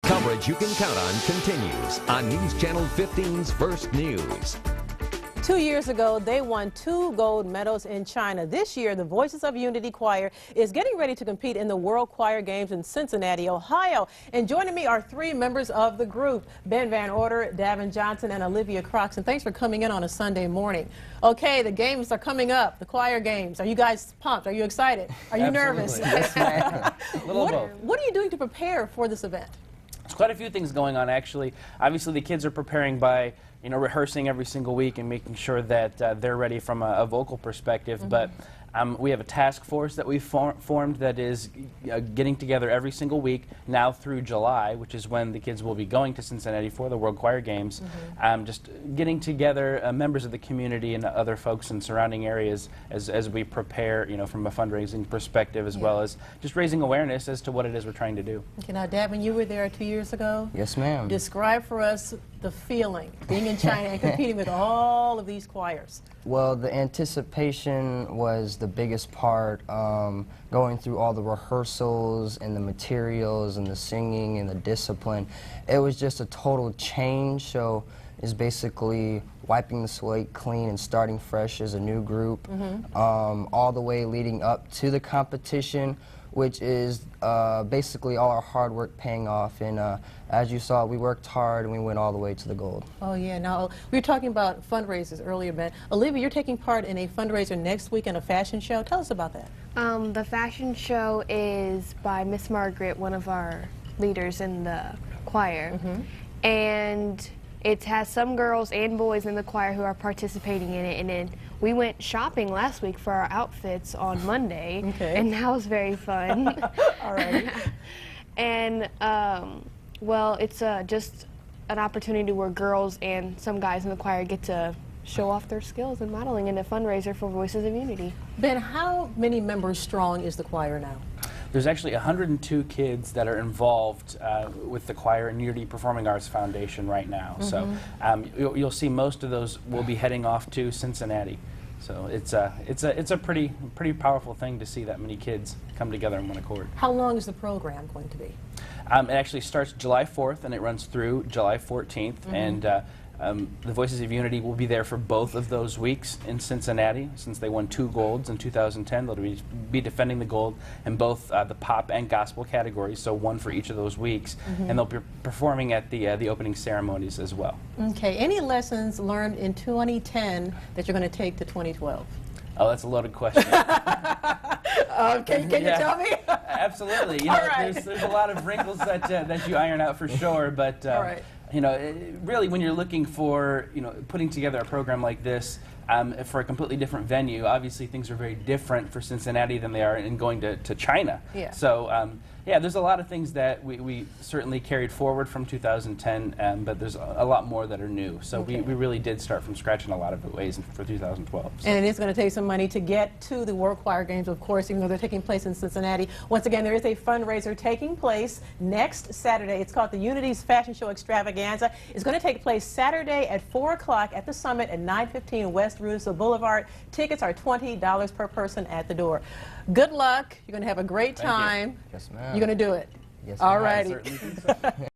Coverage you can count on continues on News Channel 15's First News. 2 years ago, they won 2 gold medals in China. This year, the Voices of Unity Choir is getting ready to compete in the World Choir Games in Cincinnati, Ohio. And joining me are 3 members of the group, Ben Van Order, Davin Johnson, and Olivia Croxton. Thanks for coming in on a Sunday morning. Okay, the games are coming up, the choir games. Are you guys pumped? Are you excited? Are you nervous? Yes, ma'am. What are you doing to prepare for this event? There's quite a few things going on, actually. Obviously, the kids are preparing by, rehearsing every single week and making sure that they're ready from a vocal perspective. But we have a task force that we've formed that is getting together every single week now through July, which is when the kids will be going to Cincinnati for the World Choir Games. Just getting together members of the community and other folks in surrounding areas as we prepare, from a fundraising perspective, as well as just raising awareness as to what it is we're trying to do. Okay, now, Davin, you were there 2 years ago. Yes, ma'am. Describe for us the feeling being in China and competing with all of these choirs. Well, the anticipation was the biggest part, going through all the rehearsals and the materials and the singing and the discipline. It was just a total change, so it's basically wiping the slate clean and starting fresh as a new group, all the way leading up to the competition, which is basically all our hard work paying off. And as you saw, we worked hard and we went all the way to the gold. Oh, yeah. Now, we were talking about fundraisers earlier, Ben. Olivia, you're taking part in a fundraiser next week in a fashion show. Tell us about that. The fashion show is by Miss Margaret, one of our leaders in the choir. And it has some girls and boys in the choir who are participating in it. And then we went shopping last week for our outfits on Monday, and that was very fun. All right. And, well, it's just an opportunity where girls and some guys in the choir get to show off their skills in modeling in a fundraiser for Voices of Unity. Ben, how many members strong is the choir now? There's actually 102 kids that are involved with the choir and Unity Performing Arts Foundation right now. So you'll see most of those will be heading off to Cincinnati. So it's a pretty powerful thing to see that many kids come together in one accord. How long is the program going to be? It actually starts July 4th and it runs through July 14th. And the Voices of Unity will be there for both of those weeks in Cincinnati. Since they won 2 golds in 2010, they'll be defending the gold in both the pop and gospel categories, so one for each of those weeks. And they'll be performing at the opening ceremonies as well. Okay. Any lessons learned in 2010 that you're going to take to 2012? Oh, that's a loaded question. Can you tell me? Absolutely. There's a lot of wrinkles that you iron out for sure, but really, when you're looking for, putting together a program like this for a completely different venue, obviously things are very different for Cincinnati than they are in going to China. Yeah. So, yeah, there's a lot of things that we certainly carried forward from 2010, but there's a lot more that are new. So we really did start from scratch in a lot of ways for 2012. So. And it is going to take some money to get to the World Choir Games, of course, even though they're taking place in Cincinnati. Once again, there is a fundraiser taking place next Saturday. It's called the Unity's Fashion Show Extravaganza. It's going to take place Saturday at 4 o'clock at the Summit at 915 West Russo Boulevard. Tickets are $20 per person at the door. Good luck. You're going to have a great time. Yes, ma'am. You're going to do it. Yes, All ma'am. righty.